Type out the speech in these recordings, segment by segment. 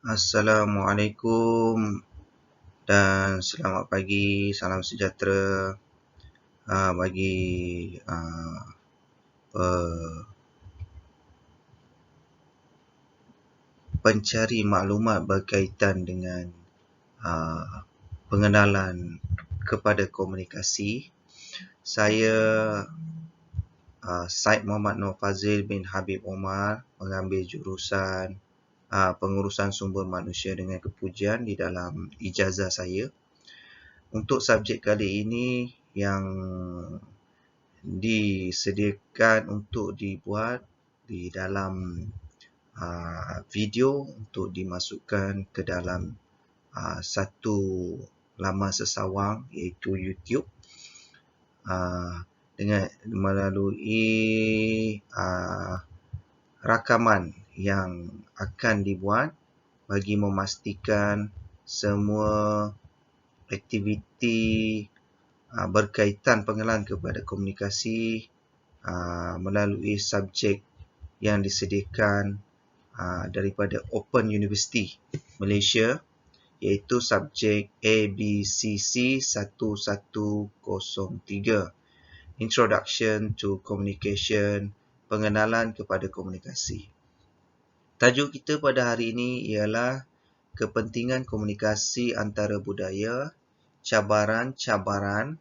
Assalamualaikum dan selamat pagi, salam sejahtera bagi pencari maklumat berkaitan dengan pengenalan kepada komunikasi. Saya Syed Muhammad Nur Fazil bin Habib Omar mengambil jurusan pengurusan sumber manusia dengan kepujian di dalam ijazah saya. Untuk subjek kali ini yang disediakan untuk dibuat di dalam video untuk dimasukkan ke dalam satu laman sesawang iaitu YouTube dengan melalui rakaman yang akan dibuat bagi memastikan semua aktiviti berkaitan pengenalan kepada komunikasi melalui subjek yang disediakan daripada Open University Malaysia iaitu subjek ABCC 1103 Introduction to Communication, pengenalan kepada komunikasi. Tajuk kita pada hari ini ialah kepentingan komunikasi antara budaya, cabaran-cabaran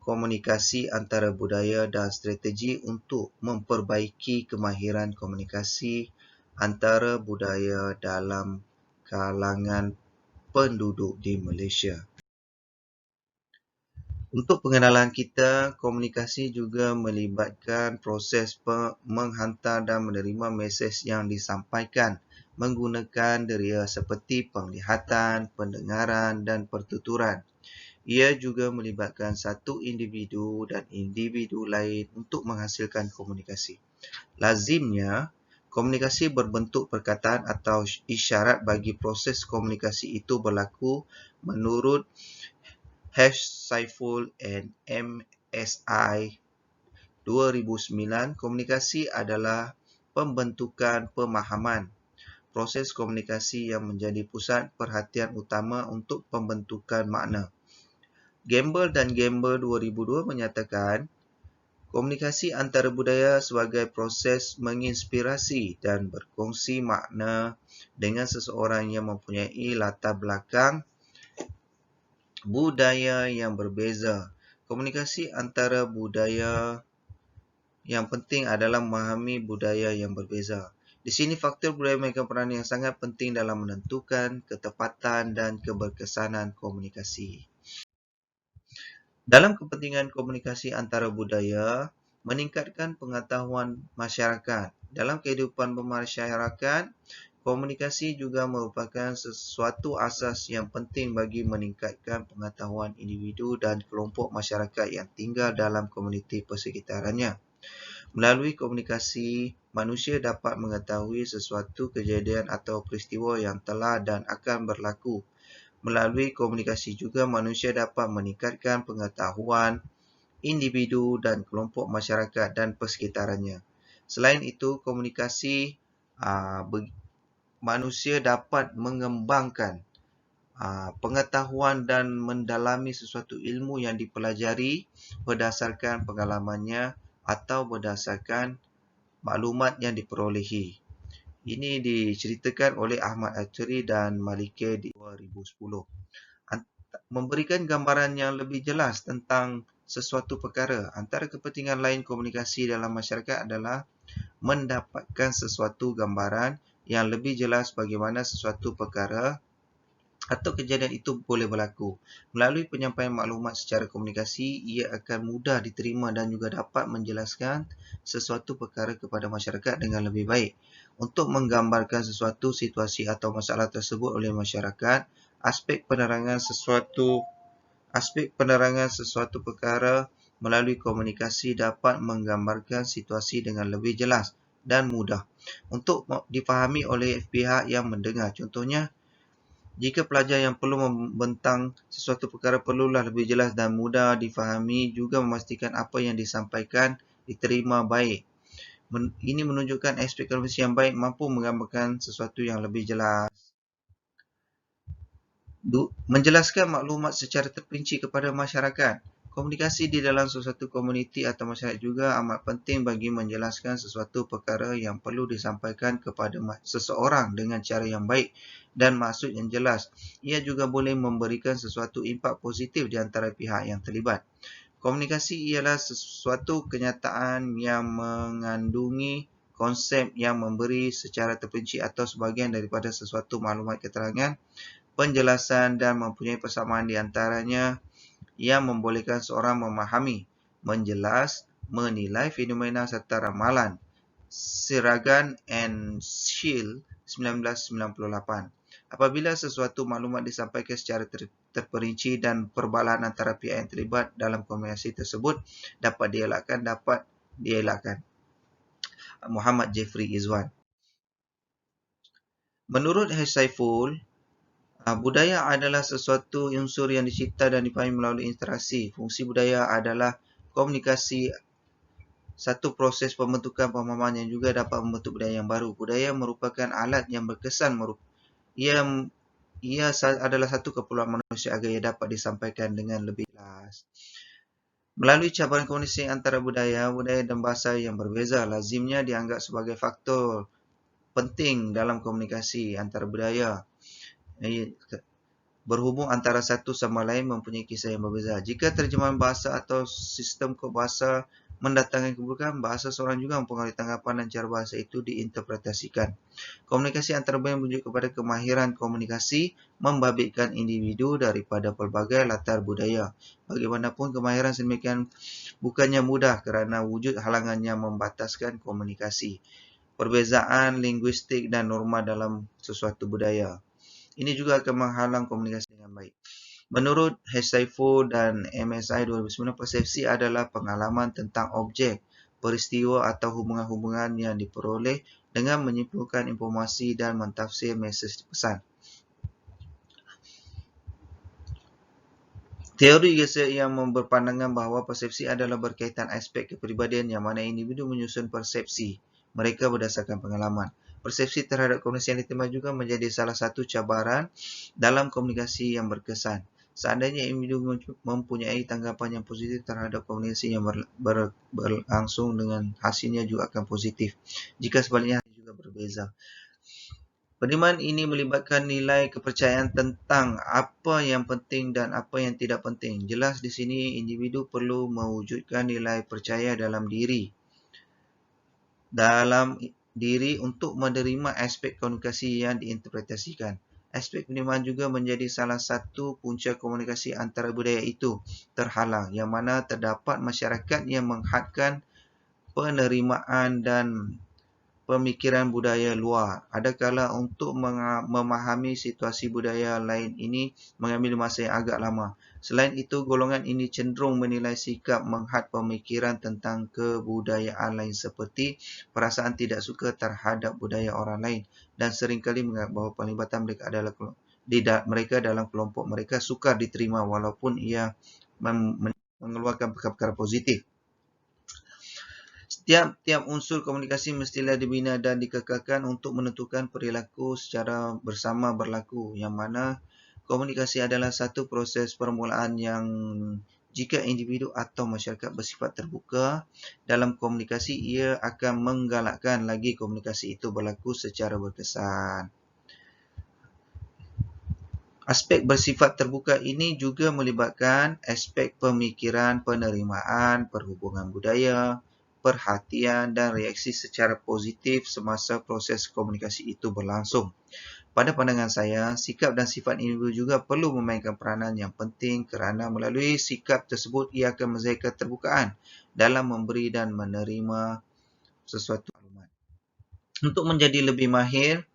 komunikasi antara budaya dan strategi untuk memperbaiki kemahiran komunikasi antara budaya dalam kalangan penduduk di Malaysia. Untuk pengenalan kita, komunikasi juga melibatkan proses menghantar dan menerima mesej yang disampaikan menggunakan deria seperti penglihatan, pendengaran dan pertuturan. Ia juga melibatkan satu individu dan individu lain untuk menghasilkan komunikasi. Lazimnya, komunikasi berbentuk perkataan atau isyarat bagi proses komunikasi itu berlaku menurut Saiful and MSI 2009. Komunikasi adalah pembentukan pemahaman. Proses komunikasi yang menjadi pusat perhatian utama untuk pembentukan makna. Gamble dan Gamble 2002 menyatakan komunikasi antara budaya sebagai proses menginspirasi dan berkongsi makna dengan seseorang yang mempunyai latar belakang budaya yang berbeza. Komunikasi antara budaya yang penting adalah memahami budaya yang berbeza. Di sini faktor budaya mainkan peranan yang sangat penting dalam menentukan ketepatan dan keberkesanan komunikasi. Dalam kepentingan komunikasi antara budaya, meningkatkan pengetahuan masyarakat. Dalam kehidupan bermasyarakat, komunikasi juga merupakan sesuatu asas yang penting bagi meningkatkan pengetahuan individu dan kelompok masyarakat yang tinggal dalam komuniti persekitarannya. Melalui komunikasi, manusia dapat mengetahui sesuatu kejadian atau peristiwa yang telah dan akan berlaku. Melalui komunikasi juga manusia dapat meningkatkan pengetahuan individu dan kelompok masyarakat dan persekitarannya. Selain itu, komunikasi manusia dapat mengembangkan pengetahuan dan mendalami sesuatu ilmu yang dipelajari berdasarkan pengalamannya atau berdasarkan maklumat yang diperolehi. Ini diceritakan oleh Ahmad Aturi dan Malike di 2010. Memberikan gambaran yang lebih jelas tentang sesuatu perkara. Antara kepentingan lain komunikasi dalam masyarakat adalah mendapatkan sesuatu gambaran yang lebih jelas bagaimana sesuatu perkara atau kejadian itu boleh berlaku. Melalui penyampaian maklumat secara komunikasi, ia akan mudah diterima dan juga dapat menjelaskan sesuatu perkara kepada masyarakat dengan lebih baik. Untuk menggambarkan sesuatu situasi atau masalah tersebut oleh masyarakat, aspek penerangan sesuatu perkara melalui komunikasi dapat menggambarkan situasi dengan lebih jelas dan mudah untuk difahami oleh pihak yang mendengar. Contohnya, jika pelajar yang perlu membentang sesuatu perkara perlulah lebih jelas dan mudah difahami, juga memastikan apa yang disampaikan diterima baik. Ini menunjukkan aspek komunikasi yang baik mampu menggambarkan sesuatu yang lebih jelas. Menjelaskan maklumat secara terperinci kepada masyarakat. Komunikasi di dalam sesuatu komuniti atau masyarakat juga amat penting bagi menjelaskan sesuatu perkara yang perlu disampaikan kepada seseorang dengan cara yang baik dan maksud yang jelas. Ia juga boleh memberikan sesuatu impak positif di antara pihak yang terlibat. Komunikasi ialah sesuatu kenyataan yang mengandungi konsep yang memberi secara terperinci atau sebahagian daripada sesuatu maklumat keterangan, penjelasan dan mempunyai persamaan di antaranya yang membolehkan seorang memahami, menjelas, menilai fenomena serta ramalan. Siragan and Shield 1998. Apabila sesuatu maklumat disampaikan secara terperinci dan perbalahan antara pihak yang terlibat dalam komunikasi tersebut dapat dielakkan. Muhammad Jeffrey Izwan. Menurut Saiful, budaya adalah sesuatu unsur yang dicipta dan dipahami melalui interaksi. Fungsi budaya adalah komunikasi, satu proses pembentukan pemahaman yang juga dapat membentuk budaya yang baru. Budaya merupakan alat yang berkesan. Ia adalah satu keperluan manusia agar ia dapat disampaikan dengan lebih jelas. Melalui cabaran komunikasi antara budaya dan bahasa yang berbeza, lazimnya dianggap sebagai faktor penting dalam komunikasi antara budaya. Berhubung antara satu sama lain mempunyai kisah yang berbeza. Jika terjemahan bahasa atau sistem kod bahasa mendatangkan keburukan, bahasa seorang juga mempengaruhi tanggapan dan cara bahasa itu diinterpretasikan. Komunikasi antara budaya menunjuk kepada kemahiran komunikasi membabitkan individu daripada pelbagai latar budaya. Bagaimanapun, kemahiran sedemikian bukannya mudah kerana wujud halangan yang membataskan komunikasi, perbezaan linguistik dan norma dalam sesuatu budaya. Ini juga akan menghalang komunikasi dengan baik. Menurut Saiful dan MSI 2009, persepsi adalah pengalaman tentang objek, peristiwa atau hubungan-hubungan yang diperoleh dengan menyimpulkan informasi dan mentafsir mesej pesan. Teori geser yang berpandangan bahawa persepsi adalah berkaitan aspek kepribadian yang mana individu menyusun persepsi mereka berdasarkan pengalaman. Persepsi terhadap komunikasi yang diterima juga menjadi salah satu cabaran dalam komunikasi yang berkesan. Seandainya individu mempunyai tanggapan yang positif terhadap komunikasi yang berlangsung, dengan hasilnya juga akan positif. Jika sebaliknya, hasilnya juga berbeza. Penerimaan ini melibatkan nilai kepercayaan tentang apa yang penting dan apa yang tidak penting. Jelas di sini individu perlu mewujudkan nilai percaya dalam diri untuk menerima aspek komunikasi yang diinterpretasikan. Aspek penerimaan juga menjadi salah satu punca komunikasi antara budaya itu terhalang, yang mana terdapat masyarakat yang menghadkan penerimaan dan pemikiran budaya luar. Adakala untuk memahami situasi budaya lain ini mengambil masa yang agak lama. Selain itu, golongan ini cenderung menilai sikap menghad pemikiran tentang kebudayaan lain seperti perasaan tidak suka terhadap budaya orang lain dan seringkali menganggap bahawa pelibatan mereka dalam kelompok mereka sukar diterima walaupun ia mengeluarkan perkara-perkara positif. Tiap unsur komunikasi mestilah dibina dan dikekalkan untuk menentukan perilaku secara bersama berlaku, yang mana komunikasi adalah satu proses permulaan yang jika individu atau masyarakat bersifat terbuka dalam komunikasi, ia akan menggalakkan lagi komunikasi itu berlaku secara berkesan. Aspek bersifat terbuka ini juga melibatkan aspek pemikiran, penerimaan, perhubungan budaya, perhatian dan reaksi secara positif semasa proses komunikasi itu berlangsung. Pada pandangan saya, sikap dan sifat individu juga perlu memainkan peranan yang penting kerana melalui sikap tersebut ia akan menzahirkan keterbukaan dalam memberi dan menerima sesuatu maklumat. Untuk menjadi lebih mahir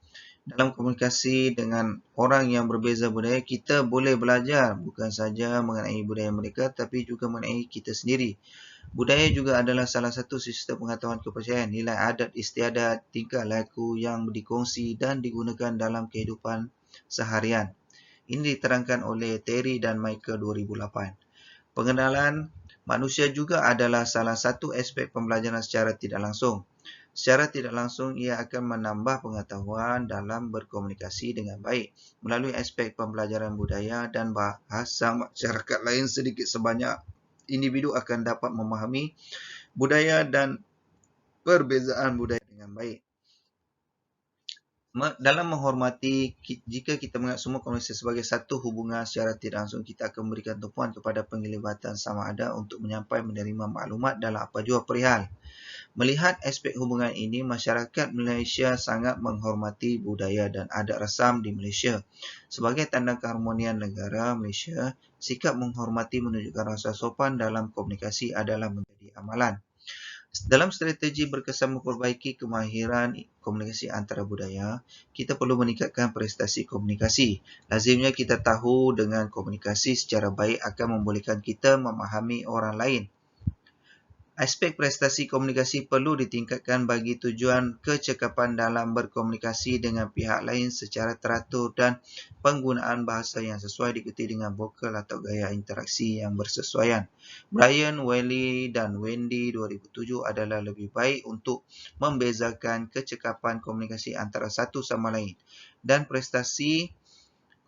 dalam komunikasi dengan orang yang berbeza budaya, kita boleh belajar bukan saja mengenai budaya mereka tapi juga mengenai kita sendiri. Budaya juga adalah salah satu sistem pengetahuan kepercayaan, nilai adat istiadat, tingkah laku yang dikongsi dan digunakan dalam kehidupan seharian. Ini diterangkan oleh Terry dan Michael 2008. Pengenalan manusia juga adalah salah satu aspek pembelajaran secara tidak langsung. Secara tidak langsung, ia akan menambah pengetahuan dalam berkomunikasi dengan baik. Melalui aspek pembelajaran budaya dan bahasa masyarakat lain sedikit sebanyak, individu akan dapat memahami budaya dan perbezaan budaya dengan baik. Dalam menghormati, jika kita menganggap semua komunikasi sebagai satu hubungan secara tidak langsung, kita akan memberikan tumpuan kepada penglibatan sama ada untuk menyampai menerima maklumat dalam apa jua perihal. Melihat aspek hubungan ini, masyarakat Malaysia sangat menghormati budaya dan adat rasam di Malaysia. Sebagai tanda keharmonian negara Malaysia, sikap menghormati menunjukkan rasa sopan dalam komunikasi adalah menjadi amalan. Dalam strategi berkesan memperbaiki kemahiran komunikasi antara budaya, kita perlu meningkatkan prestasi komunikasi. Lazimnya kita tahu dengan komunikasi secara baik akan membolehkan kita memahami orang lain. Aspek prestasi komunikasi perlu ditingkatkan bagi tujuan kecekapan dalam berkomunikasi dengan pihak lain secara teratur dan penggunaan bahasa yang sesuai diikuti dengan vokal atau gaya interaksi yang bersesuaian. Brian, Welly dan Wendy 2007 adalah lebih baik untuk membezakan kecekapan komunikasi antara satu sama lain dan prestasi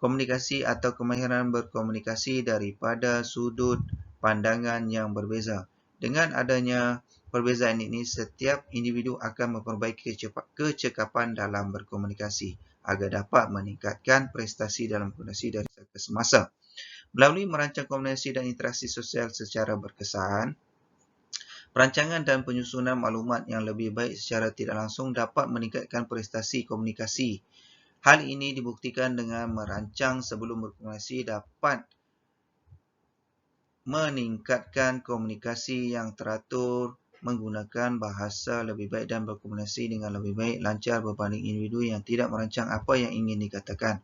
komunikasi atau kemahiran berkomunikasi daripada sudut pandangan yang berbeza. Dengan adanya perbezaan ini, setiap individu akan memperbaiki kecekapan dalam berkomunikasi agar dapat meningkatkan prestasi dalam komunikasi dari ke semasa. Melalui merancang komunikasi dan interaksi sosial secara berkesan, perancangan dan penyusunan maklumat yang lebih baik secara tidak langsung dapat meningkatkan prestasi komunikasi. Hal ini dibuktikan dengan merancang sebelum berkomunikasi dapat meningkatkan komunikasi yang teratur, menggunakan bahasa lebih baik dan berkomunikasi dengan lebih baik lancar berbanding individu yang tidak merancang apa yang ingin dikatakan.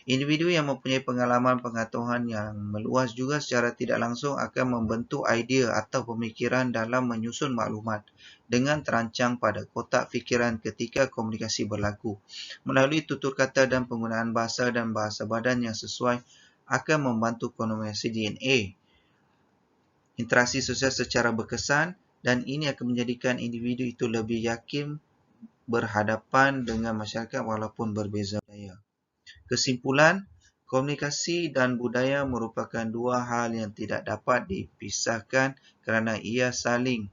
Individu yang mempunyai pengalaman pengetahuan yang meluas juga secara tidak langsung akan membentuk idea atau pemikiran dalam menyusun maklumat dengan terancang pada kotak fikiran ketika komunikasi berlaku. Melalui tutur kata dan penggunaan bahasa dan bahasa badan yang sesuai akan membantu komunikasi DNA. Interaksi sosial secara berkesan dan ini akan menjadikan individu itu lebih yakin berhadapan dengan masyarakat walaupun berbeza budaya. Kesimpulan, komunikasi dan budaya merupakan dua hal yang tidak dapat dipisahkan kerana ia saling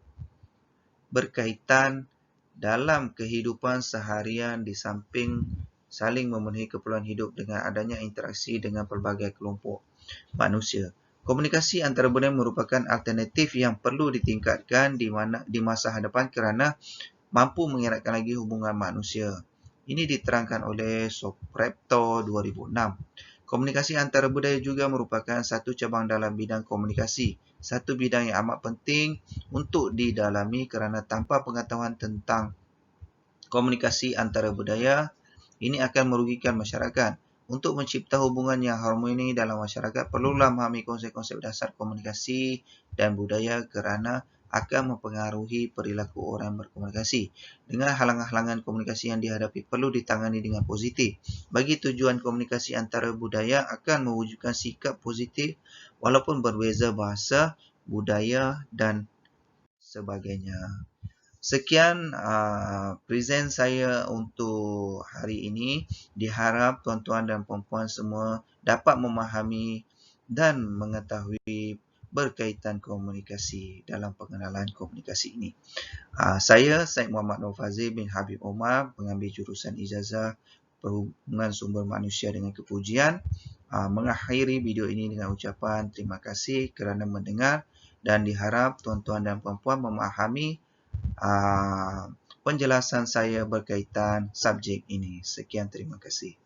berkaitan dalam kehidupan seharian di samping saling memenuhi keperluan hidup dengan adanya interaksi dengan pelbagai kelompok manusia. Komunikasi antara budaya merupakan alternatif yang perlu ditingkatkan di masa hadapan kerana mampu mengeratkan lagi hubungan manusia. Ini diterangkan oleh Soprepto 2006. Komunikasi antara budaya juga merupakan satu cabang dalam bidang komunikasi. Satu bidang yang amat penting untuk didalami kerana tanpa pengetahuan tentang komunikasi antara budaya, ini akan merugikan masyarakat. Untuk mencipta hubungan yang harmoni dalam masyarakat, perlulah memahami konsep-konsep dasar komunikasi dan budaya kerana akan mempengaruhi perilaku orang berkomunikasi. Dengan halangan-halangan komunikasi yang dihadapi perlu ditangani dengan positif. Bagi tujuan komunikasi antara budaya akan mewujudkan sikap positif walaupun berbeza bahasa, budaya dan sebagainya. Sekian present saya untuk hari ini. Diharap tuan-tuan dan puan-puan semua dapat memahami dan mengetahui berkaitan komunikasi dalam pengenalan komunikasi ini. Saya Syed Muhammad Nur Fazil bin Habib Omar, pengambil jurusan ijazah Perhubungan Sumber Manusia dengan Kepujian, mengakhiri video ini dengan ucapan terima kasih kerana mendengar dan diharap tuan-tuan dan puan-puan memahami penjelasan saya berkaitan subjek ini. Sekian, terima kasih.